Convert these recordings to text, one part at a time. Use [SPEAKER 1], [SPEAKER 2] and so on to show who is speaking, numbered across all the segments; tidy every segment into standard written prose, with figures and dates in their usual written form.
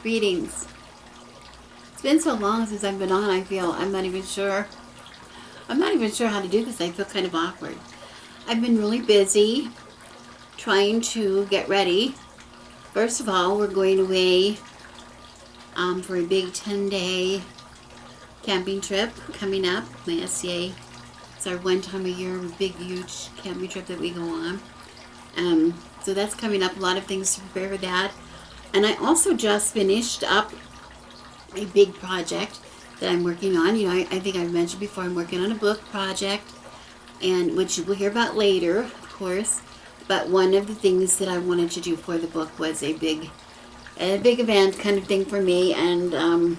[SPEAKER 1] Greetings. It's been so long since I've been on, I feel I'm not even sure how to do this. I feel kind of awkward. I've been really busy trying to get ready. First of all, we're going away for a big 10-day camping trip coming up. My SCA, it's our one time a year big huge camping trip that we go on. So that's coming up, a lot of things to prepare for that. And I also just finished up a big project that I'm working on. You know, I think I've mentioned before, I'm working on a book project, and which you will hear about later, of course. But one of the things that I wanted to do for the book was a big event kind of thing for me, and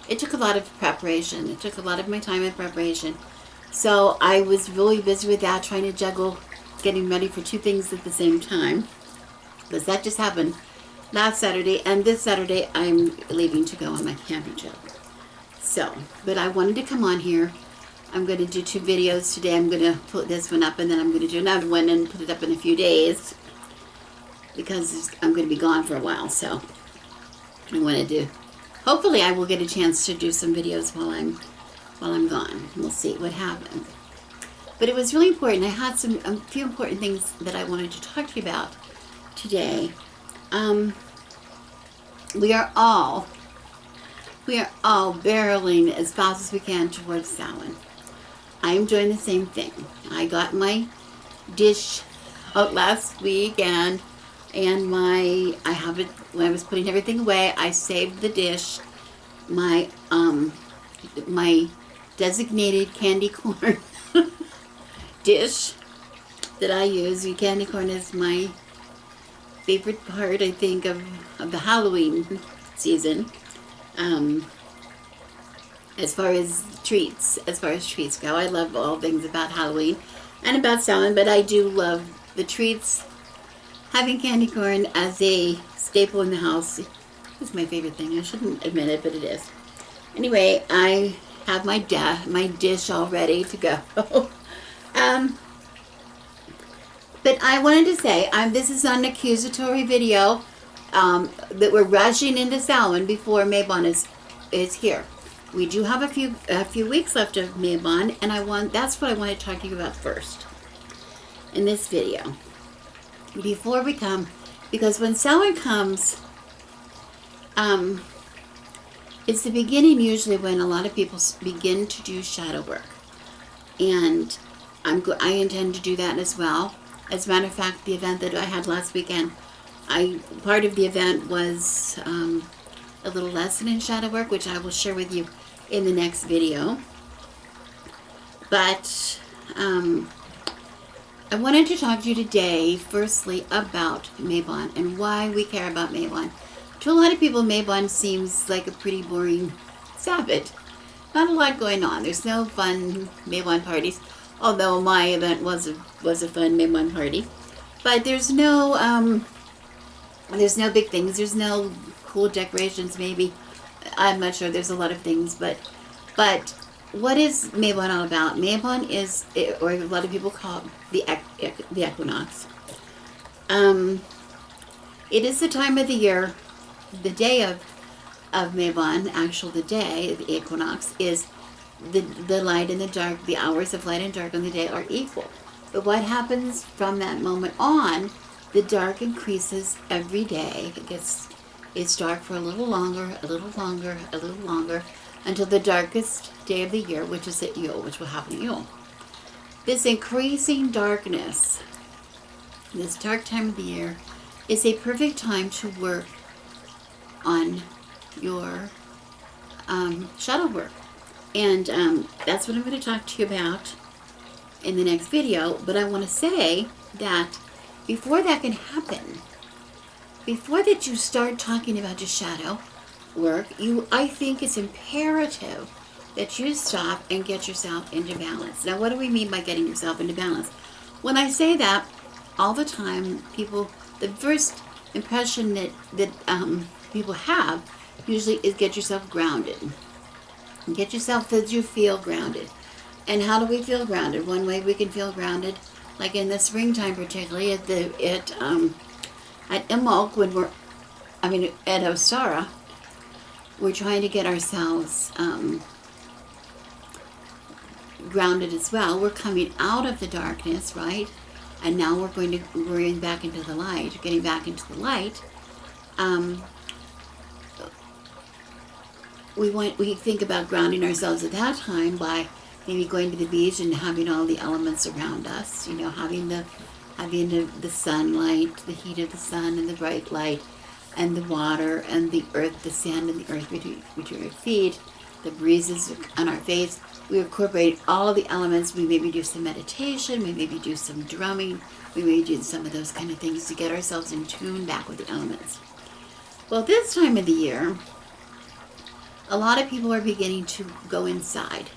[SPEAKER 1] it took a lot of preparation. It took a lot of my time in preparation. So I was really busy with that, trying to juggle getting ready for two things at the same time, because that just happened last Saturday, and this Saturday I'm leaving to go on my camping trip. So, but I wanted to come on here. I'm going to do two videos today. I'm going to put this one up, and then I'm going to do another one and put it up in a few days, because I'm going to be gone for a while. So I wanted to, hopefully I will get a chance to do some videos while I'm gone. We'll see what happens. But it was really important. I had a few important things that I wanted to talk to you about today. We are all barreling as fast as we can towards Samhain. I am doing the same thing. I got my dish out last week, and I have it, when I was putting everything away, I saved the dish, my designated candy corn dish that I use. Candy corn is my favorite part, I think, of the Halloween season. As far as treats go, I love all things about Halloween and about Samhain, but I do love the treats. Having candy corn as a staple in the house is my favorite thing. I shouldn't admit it, but it is. Anyway, I have my dish all ready to go. But I wanted to say, this is not an accusatory video, that we're rushing into Samhain before Mabon is here. We do have a few weeks left of Mabon, and that's what I want to talk to you about first in this video. Before we come, because when Samhain comes, it's the beginning usually when a lot of people begin to do shadow work, and I intend to do that as well. As a matter of fact, the event that I had last weekend, part of the event was a little lesson in shadow work, which I will share with you in the next video. But I wanted to talk to you today, firstly, about Mabon and why we care about Mabon. To a lot of people, Mabon seems like a pretty boring Sabbath. Not a lot going on. There's no fun Mabon parties, although my event was a fun Mabon party. But there's no big things. There's no cool decorations, maybe. I'm not sure. There's a lot of things, but what is Mabon all about? Mabon is, or a lot of people call it the equinox. It is the time of the year, the day of Mabon, the day of the equinox, is the light and the dark, the hours of light and dark on the day are equal. But what happens from that moment on, the dark increases every day. It's dark for a little longer, a little longer, a little longer, until the darkest day of the year, which is at Yule, which will happen at Yule. This increasing darkness, this dark time of the year, is a perfect time to work on your shadow work. And that's what I'm going to talk to you about in the next video. But I want to say that before that can happen, before that you start talking about your shadow work, I think it's imperative that you stop and get yourself into balance. Now, what do we mean by getting yourself into balance? When I say that, all the time, the first impression that people have usually is get yourself grounded. Get yourself that you feel grounded. And how do we feel grounded? One way we can feel grounded, like in the springtime, particularly at Imbolc, at Ostara, we're trying to get ourselves grounded as well. We're coming out of the darkness, right? And now we're going back into the light, getting back into the light. We think about grounding ourselves at that time by maybe going to the beach and having all the elements around us, having the sunlight, the heat of the sun and the bright light, and the water and the earth, the sand and the earth between our feet, the breezes on our face. We incorporate all the elements. We maybe do some meditation, we maybe do some drumming, we maybe do some of those kind of things to get ourselves in tune back with the elements. Well, this time of the year, a lot of people are beginning to go inside.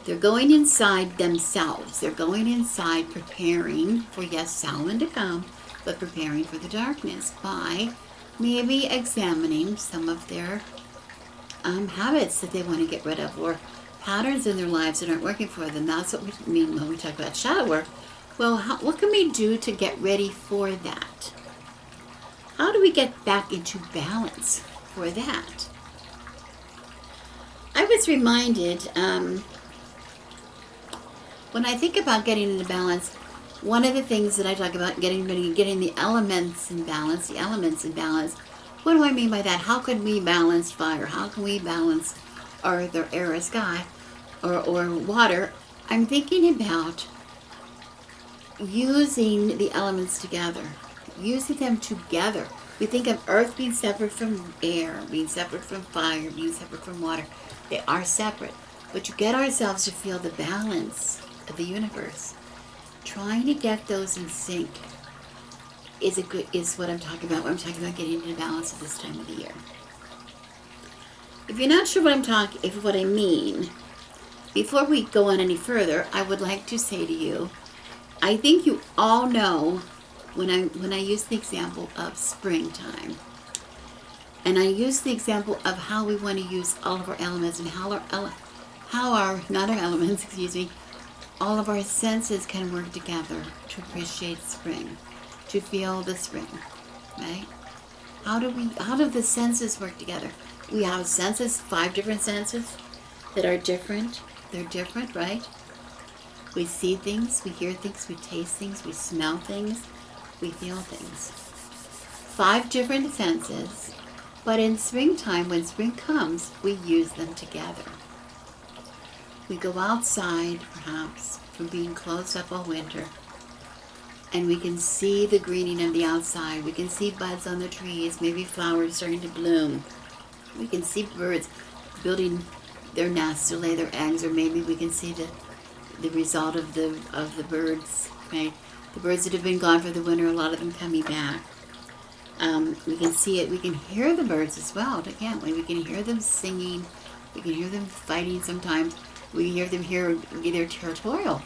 [SPEAKER 1] They're going inside themselves. They're going inside preparing for, yes, Samhain to come, but preparing for the darkness by maybe examining some of their habits that they want to get rid of, or patterns in their lives that aren't working for them. That's what we mean when we talk about shadow work. Well, what can we do to get ready for that? How do we get back into balance for that? I was reminded, when I think about getting into balance, one of the things that I talk about getting the elements in balance, what do I mean by that? How can we balance fire? How can we balance earth or air or sky or water? I'm thinking about using the elements together, using them together. We think of earth being separate from air, being separate from fire, being separate from water. They are separate, but to get ourselves to feel the balance of the universe, trying to get those in sync is what I'm talking about when I'm talking about getting into balance at this time of the year. If you're not sure what I mean, before we go on any further, I would like to say to you, I think you all know when I use the example of springtime, and I use the example of how we want to use all of our elements and how all of our senses can work together to appreciate spring, to feel the spring, right? How do the senses work together? We have senses, 5 different senses that are different. They're different, right? We see things, we hear things, we taste things, we smell things, we feel things. 5 different senses, but in springtime, when spring comes, we use them together. We go outside, perhaps, from being closed up all winter, and we can see the greening of the outside. We can see buds on the trees, maybe flowers starting to bloom. We can see birds building their nests to lay their eggs, or maybe we can see the result of the birds, right? The birds that have been gone for the winter, a lot of them coming back. We can see it. We can hear the birds as well, can't we? We can hear them singing. We can hear them fighting sometimes. We hear them here, they're territorial,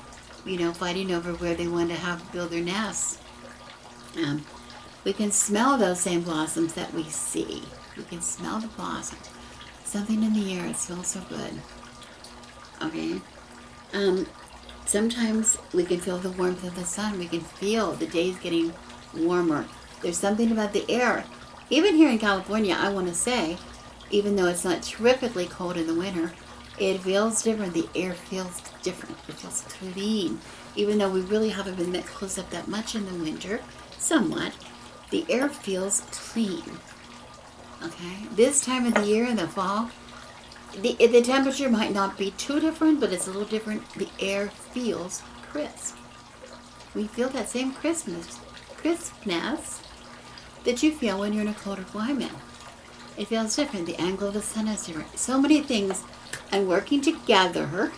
[SPEAKER 1] fighting over where they want to build their nests. We can smell those same blossoms that we see. We can smell the blossoms. Something in the air, it smells so good. Okay? Sometimes we can feel the warmth of the sun. We can feel the days getting warmer. There's something about the air. Even here in California, I want to say, even though it's not terrifically cold in the winter, it feels different. The air feels different. It feels clean. Even though we really haven't been that close up that much in the winter, somewhat, the air feels clean. Okay? This time of the year in the fall, the temperature might not be too different, but it's a little different. The air feels crisp. We feel that same crispness that you feel when you're in a colder climate. It feels different. The angle of the sun is different. So many things. And working together,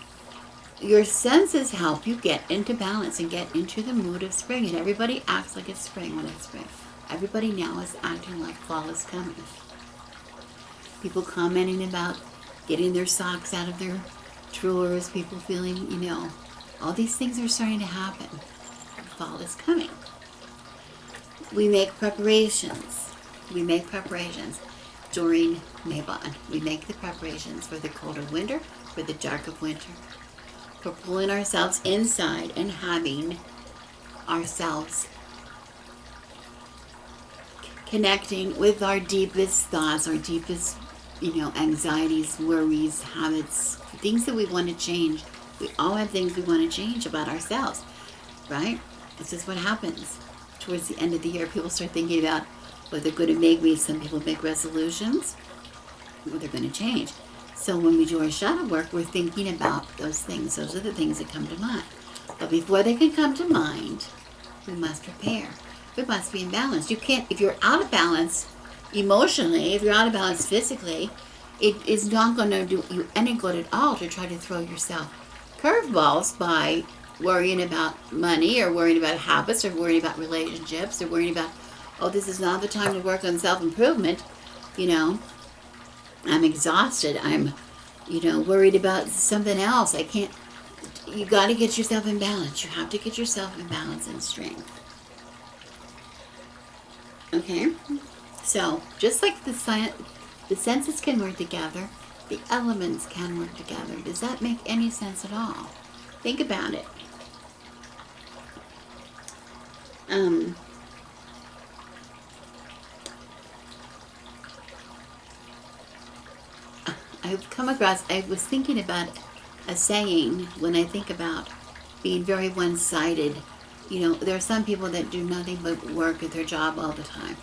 [SPEAKER 1] your senses help you get into balance and get into the mood of spring. And everybody acts like it's spring when it's spring. Everybody now is acting like fall is coming. People commenting about getting their socks out of their drawers. People feeling, all these things are starting to happen. Fall is coming. We make preparations. During Mabon. We make the preparations for the colder winter, for the dark of winter, for pulling ourselves inside and having ourselves connecting with our deepest thoughts, our deepest anxieties, worries, habits, things that we want to change. We all have things we want to change about ourselves, right? This is what happens. Towards the end of the year, people start thinking about what they're going to make. Some people make resolutions, what they're going to change. So when we do our shadow work, we're thinking about those things. Those are the things that come to mind. But before they can come to mind, we must prepare. We must be in balance. You can't, if you're out of balance emotionally, if you're out of balance physically, it is not going to do you any good at all to try to throw yourself curveballs by worrying about money, or worrying about habits, or worrying about relationships, or worrying about, oh, this is not the time to work on self-improvement. I'm exhausted. I'm, worried about something else. I can't. You got to get yourself in balance. You have to get yourself in balance and strength. Okay? So, just like the senses can work together, the elements can work together. Does that make any sense at all? Think about it. I was thinking about a saying when I think about being very one-sided. There are some people that do nothing but work at their job all the time.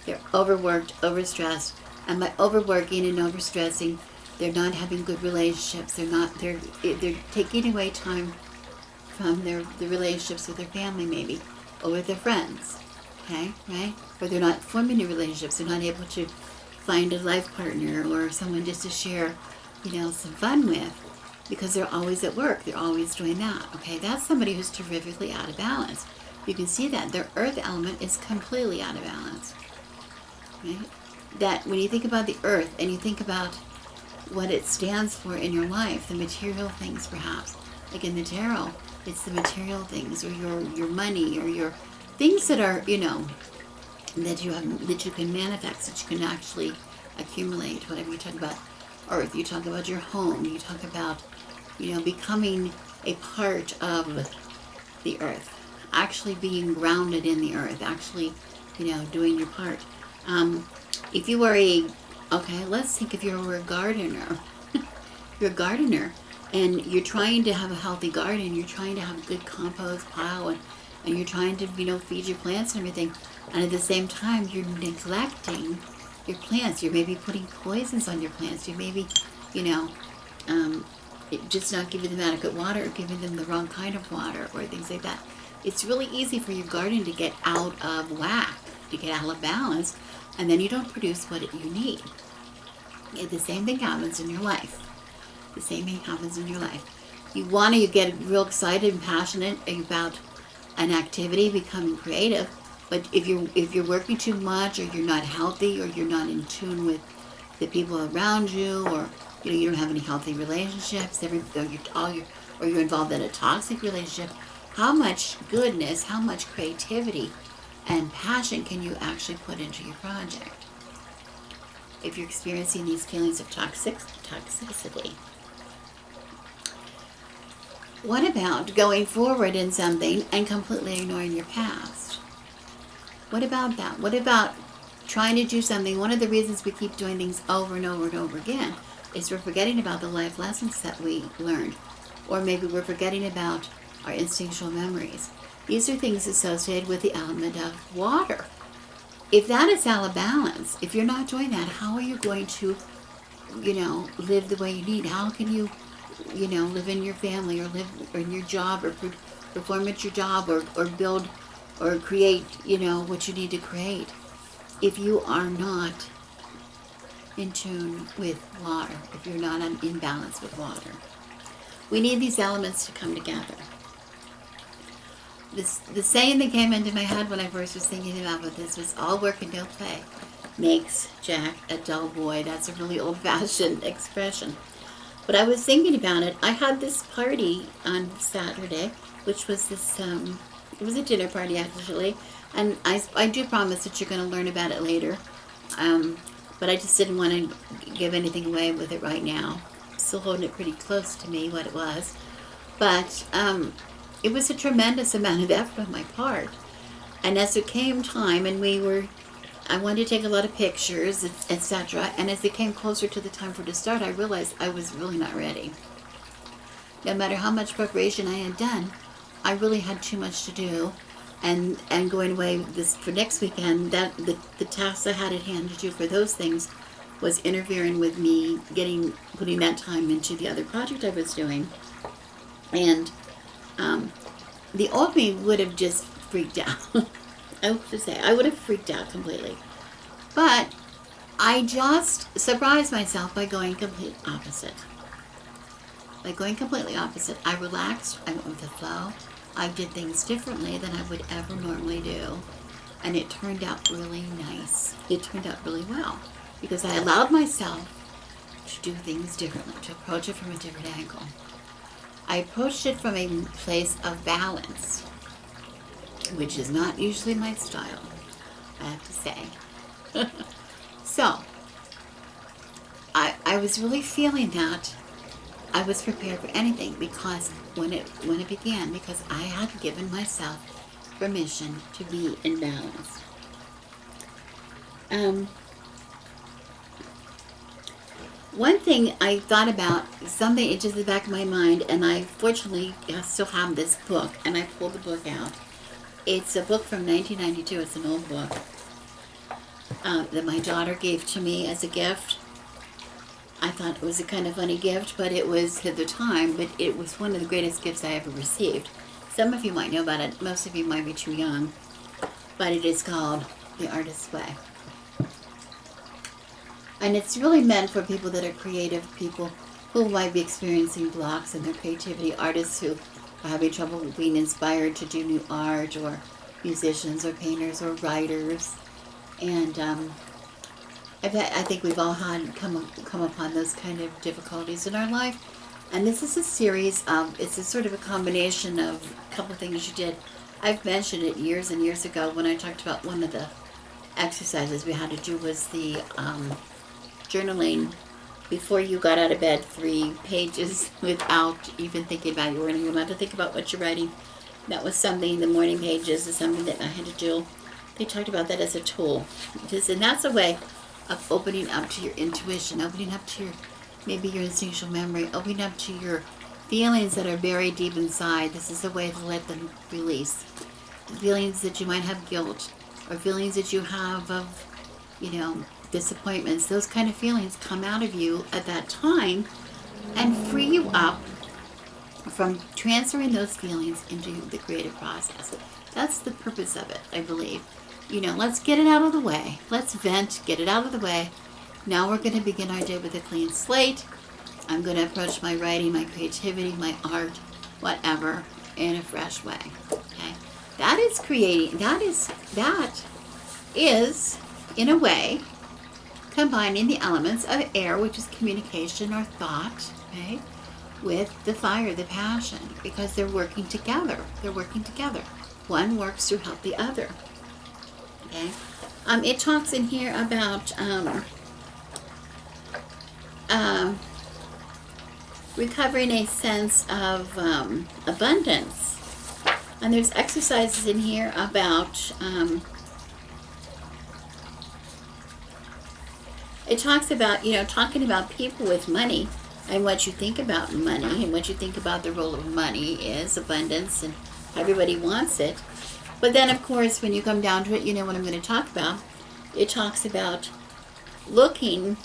[SPEAKER 1] They're overworked, overstressed, and by overworking and overstressing, they're not having good relationships. They're taking away time from the relationships with their family, maybe, or with their friends. Okay, right? Or they're not forming new relationships. They're not able to find a life partner or someone just to share, some fun with, because they're always at work. They're always doing that. Okay, that's somebody who's terrifically out of balance. You can see that their earth element is completely out of balance. Right? That when you think about the earth and you think about what it stands for in your life, the material things, perhaps, like in the tarot, it's the material things, or your money, or your things that are, that you can manifest, that you can actually accumulate. Whatever you talk about earth, you talk about your home, you talk about, becoming a part of the earth, actually being grounded in the earth, actually, doing your part. If you were let's think if you were a gardener. You're a gardener, and you're trying to have a healthy garden. You're trying to have a good compost pile, and you're trying to, feed your plants and everything. And at the same time, you're neglecting your plants. You're maybe putting poisons on your plants. You maybe, just not giving them adequate water, or giving them the wrong kind of water, or things like that. It's really easy for your garden to get out of whack, to get out of balance, and then you don't produce what you need. The same thing happens in your life. The same thing happens in your life. You get real excited and passionate about an activity, becoming creative, but if you're working too much, or you're not healthy, or you're not in tune with the people around you, or you don't have any healthy relationships, or you're involved in a toxic relationship, how much goodness, how much creativity and passion can you actually put into your project if you're experiencing these feelings of toxicity? What about going forward in something and completely ignoring your past? What about that? What about trying to do something? One of the reasons we keep doing things over and over and over again is we're forgetting about the life lessons that we learned. Or maybe we're forgetting about our instinctual memories. These are things associated with the element of water. If that is out of balance, if you're not doing that, how are you going to, live the way you need? How can you, live in your family, or live in your job, or perform at your job, or build, or create, what you need to create, if you are not in tune with water, if you're not in balance with water? We need these elements to come together. The saying that came into my head when I first was thinking about this was, all work and no play makes Jack a dull boy. That's a really old-fashioned expression. But I was thinking about it. I had this party on Saturday, which was it was a dinner party actually, and I do promise that you're going to learn about it later. But I just didn't want to give anything away with it right now. I'm still holding it pretty close to me, what it was. But it was a tremendous amount of effort on my part. And as it came time, and we were I wanted to take a lot of pictures, etc. And as it came closer to the time for to start, I realized I was really not ready. No matter how much preparation I had done, I really had too much to do. And going away for next weekend, that the tasks I had at hand to do for those things was interfering with me putting that time into the other project I was doing. And the old me would have just freaked out. I have to say, I would have freaked out completely. But I just surprised myself by going complete opposite. By going completely opposite, I relaxed, I went with the flow. I did things differently than I would ever normally do. And it turned out really nice. It turned out really well. Because I allowed myself to do things differently, to approach it from a different angle. I approached it from a place of balance, which is not usually my style, I have to say. So, I was really feeling that I was prepared for anything because when it began, because I had given myself permission to be in balance. One thing I thought about, something in just the back of my mind, and I fortunately still have this book, and I pulled the book out. It's a book from 1992. It's an old book that my daughter gave to me as a gift. I thought it was a kind of funny gift, but it was at the time, but it was one of the greatest gifts I ever received. Some of you might know about it. Most of you might be too young. But it is called The Artist's Way. And it's really meant for people that are creative, people who might be experiencing blocks in their creativity, artists who are having trouble being inspired to do new art, or musicians or painters or writers. And I think we've all had come upon those kind of difficulties in our life. And this is a series of, it's a sort of a combination of a couple of things you did. I've mentioned it years and years ago when I talked about one of the exercises we had to do was the journaling before you got out of bed, 3 pages without even thinking about your writing. You don't have to think about what you're writing. That was something, the morning pages is something that I had to do. They talked about that as a tool. And that's a way of opening up to your intuition, opening up to maybe your instinctual memory, opening up to your feelings that are buried deep inside. This is a way to let them release. Feelings that you might have guilt, or feelings that you have of, disappointments. Those kind of feelings come out of you at that time and free you up from transferring those feelings into the creative process. That's the purpose of it, I believe. Let's get it out of the way. Let's vent, get it out of the way. Now we're going to begin our day with a clean slate. I'm going to approach my writing, my creativity, my art, whatever, in a fresh way. Okay? That is creating, that is, in a way, combining the elements of air, which is communication or thought, okay, with the fire, the passion, because they're working together. They're working together. One works to help the other. Okay. It talks in here about recovering a sense of abundance. And there's exercises in here about, it talks about, talking about people with money and what you think about money and what you think about the role of money is abundance, and everybody wants it. But then, of course, when you come down to it, you know what I'm going to talk about. It talks about looking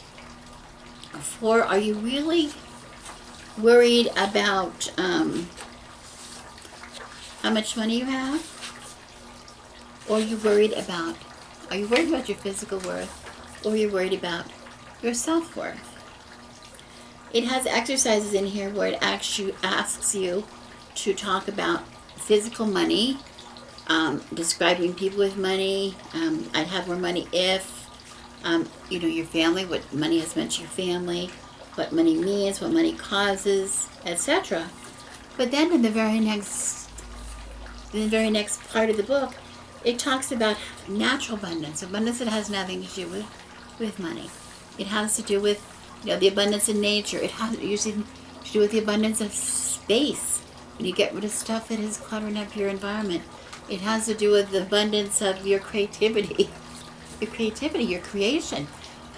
[SPEAKER 1] for, are you really worried about how much money you have? Or are you worried about your physical worth? Or are you worried about your self-worth? It has exercises in here where it asks you to talk about physical money, describing people with money. I'd have more money if, your family, what money has meant to your family, what money means, what money causes, etc. But then in the very next part of the book, it talks about natural abundance that has nothing to do with money. It has to do with, the abundance in nature. It has usually to do with the abundance of space. When you get rid of stuff that is cluttering up your environment. It has to do with the abundance of your creativity. your creativity, your creation.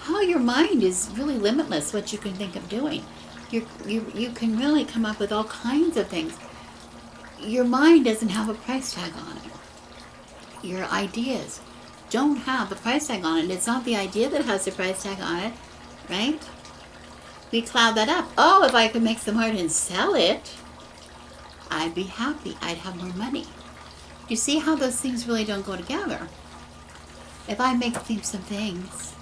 [SPEAKER 1] How your mind is really limitless, what you can think of doing. You can really come up with all kinds of things. Your mind doesn't have a price tag on it. Your ideas don't have a price tag on it. It's not the idea that has the price tag on it, right? We cloud that up. Oh, if I could make some art and sell it, I'd be happy. I'd have more money. You see how those things really don't go together? If I make some things,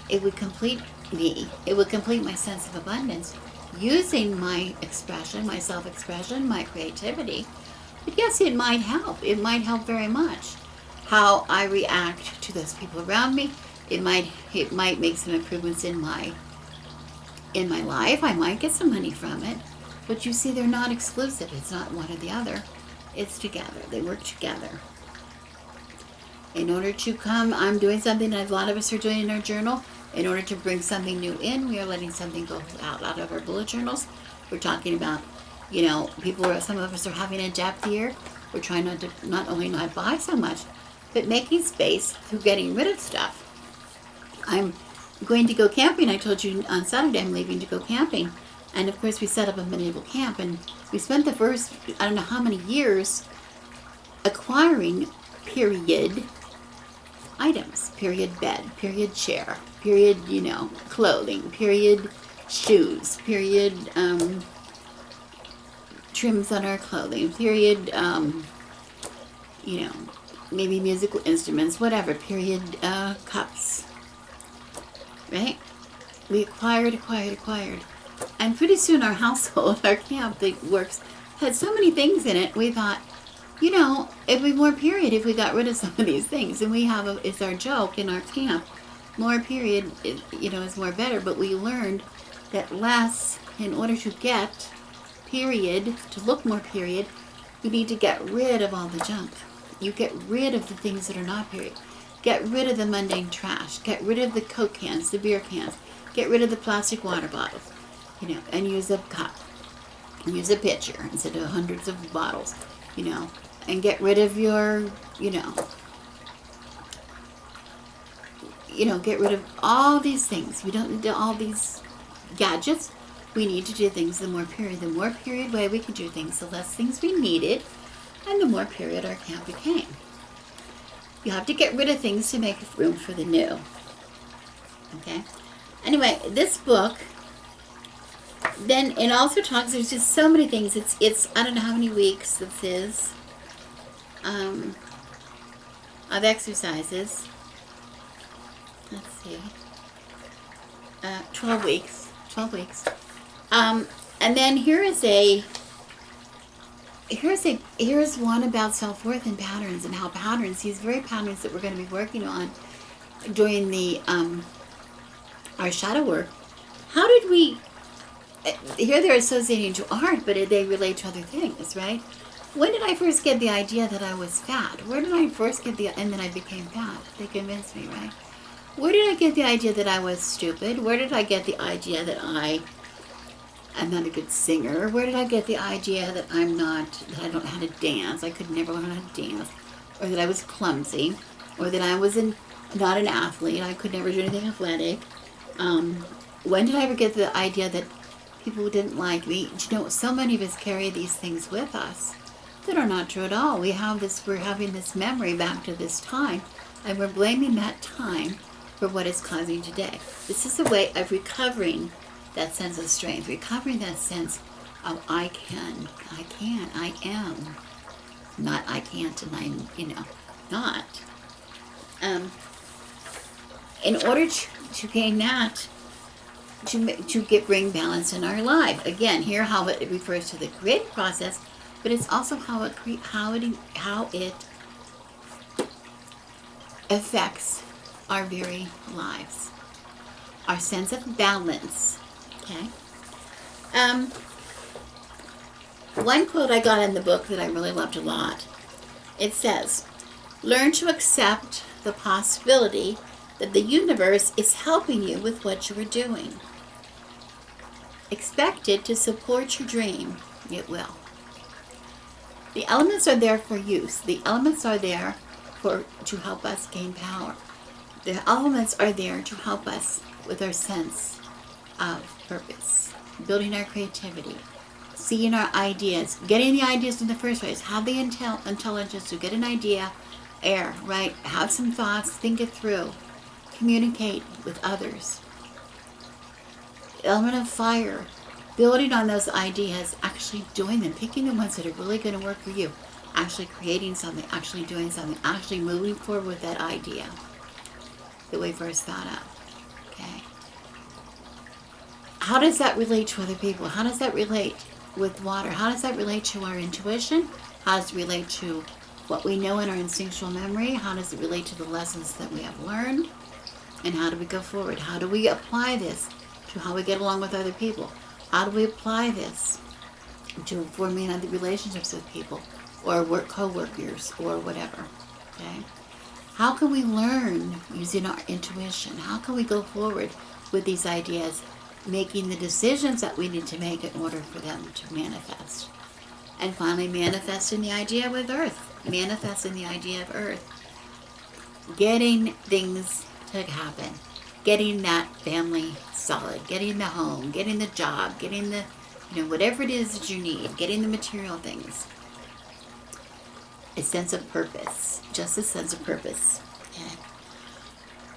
[SPEAKER 1] it would complete me. It would complete my sense of abundance using my expression, my self-expression, my creativity. But yes, it might help. It might help very much. How I react to those people around me. It might make some improvements in my life. I might get some money from it. But you see, they're not exclusive. It's not one or the other. It's together. They work together. In order to come, I'm doing something that a lot of us are doing in our journal. In order to bring something new in, we are letting something go out of our bullet journals. We're talking about, some of us are having a depth year. We're trying not only not buy so much, but making space through getting rid of stuff. I'm going to go camping. I told you on Saturday I'm leaving to go camping. And of course we set up a medieval camp, and we spent the first, I don't know how many years, acquiring period items. Period bed, period chair, period, clothing, period shoes, period trims on our clothing, period, maybe musical instruments, whatever, period cups, right? We acquired. And pretty soon our household, our camp that works, had so many things in it, we thought, it'd be more period if we got rid of some of these things. And it's our joke in our camp, more period, is more better. But we learned that less, in order to get period, to look more period, you need to get rid of all the junk. You get rid of the things that are not period. Get rid of the mundane trash. Get rid of the Coke cans, the beer cans. Get rid of the plastic water bottles, and use a cup. Use a pitcher instead of hundreds of bottles, and get rid of your, get rid of all these things. We don't need all these gadgets. We need to do things the more period way we can do things, the less things we needed, and the more period our camp became. You have to get rid of things to make room for the new. Okay? Anyway, this book, then it also talks, there's just so many things. It's I don't know how many weeks this is of exercises. Let's see. 12 weeks. 12 weeks. And then here's one about self-worth and patterns, and how patterns, these very patterns that we're going to be working on during the our shadow work. How did we, here they're associating to art, but they relate to other things, right? When did I first get the idea that I was fat? Where did I first get and then I became fat? They convinced me, right? Where did I get the idea that I was stupid? Where did I get the idea that I'm not a good singer? Where did I get the idea that I don't know how to dance? I could never learn how to dance. Or that I was clumsy. Or that I was not an athlete. I could never do anything athletic. When did I ever get the idea that people didn't like me? So many of us carry these things with us that are not true at all. We're having this memory back to this time, and we're blaming that time for what is causing today. This is a way of recovering that sense of strength, recovering that sense of I am. Not I can't and I'm, not. In order to gain that, to bring balance in our life. Again, here how it refers to the creative process, but it's also how it affects our very lives, our sense of balance. Okay. One quote I got in the book that I really loved a lot. It says, "Learn to accept the possibility that the universe is helping you with what you are doing. Expect it to support your dream. It will. The elements are there for use. The elements are there to help us gain power. The elements are there to help us with our sense of purpose, building our creativity, seeing our ideas, getting the ideas in the first place, have the intelligence to get an idea, right? Have some thoughts, think it through, communicate with others. The element of fire, building on those ideas, actually doing them, picking the ones that are really going to work for you, actually creating something, actually doing something, actually moving forward with that idea that we first thought of. Okay. How does that relate to other people? How does that relate with water? How does that relate to our intuition? How does it relate to what we know in our instinctual memory? How does it relate to the lessons that we have learned? And how do we go forward? How do we apply this to how we get along with other people? How do we apply this to forming other relationships with people or co-workers or whatever? Okay. How can we learn using our intuition? How can we go forward with these ideas, making the decisions that we need to make in order for them to manifest? And finally, manifesting the idea with Earth. Manifesting the idea of Earth. Getting things to happen. Getting that family solid. Getting the home. Getting the job. Getting the, whatever it is that you need. Getting the material things. A sense of purpose. Just a sense of purpose. Okay.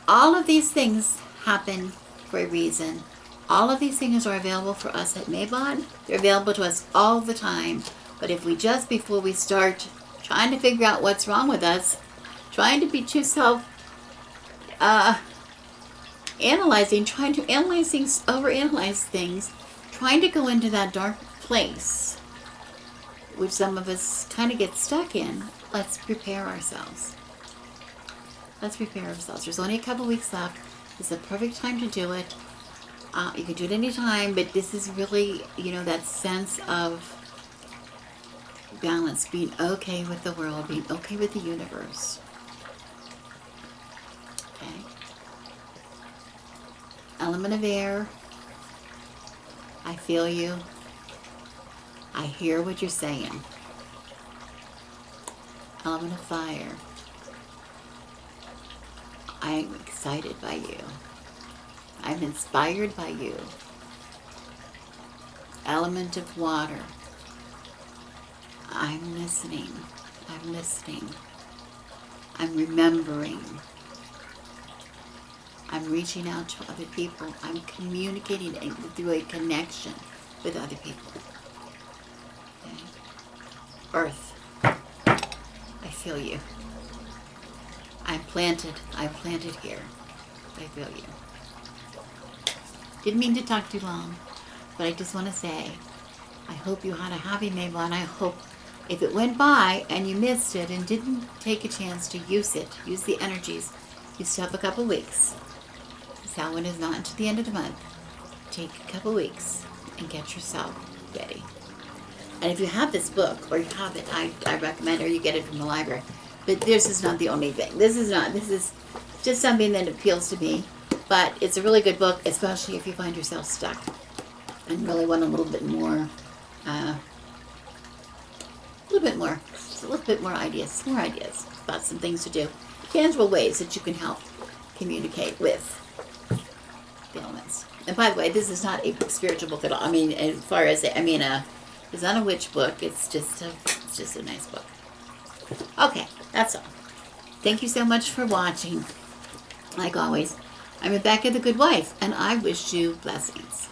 [SPEAKER 1] All of these things happen for a reason. All of these things are available for us at Mabon. They're available to us all the time. But if we just, before we start trying to figure out what's wrong with us, trying to be too analyzing, trying to analyze things, overanalyze things, trying to go into that dark place, which some of us kind of get stuck in, let's prepare ourselves. Let's prepare ourselves. There's only a couple weeks left. It's the perfect time to do it. You can do it anytime, but this is really, that sense of balance, being okay with the world, being okay with the universe. Okay. Element of air. I feel you. I hear what you're saying. Element of fire. I'm excited by you. I'm inspired by you. Element of water. I'm listening. I'm listening. I'm remembering. I'm reaching out to other people. I'm communicating through a connection with other people. Okay. Earth. I feel you. I'm planted. I'm planted here. I feel you. Didn't mean to talk too long, but I just want to say, I hope you had a happy Mabon. I hope if it went by and you missed it and didn't take a chance to use it, use the energies, you still have a couple weeks. Samhain is not until the end of the month. Take a couple weeks and get yourself ready. And if you have this book, or you have it, I recommend, or you get it from the library. But this is not the only thing. This is just something that appeals to me. But it's a really good book, especially if you find yourself stuck and really want a little bit more ideas, more ideas about some things to do, tangible ways that you can help communicate with the elements. And by the way, this is not a spiritual book at all. I mean, as far as it's not a witch book. It's just a nice book. Okay, that's all. Thank you so much for watching. Like always, I'm Rebecca, the Good Wife, and I wish you blessings.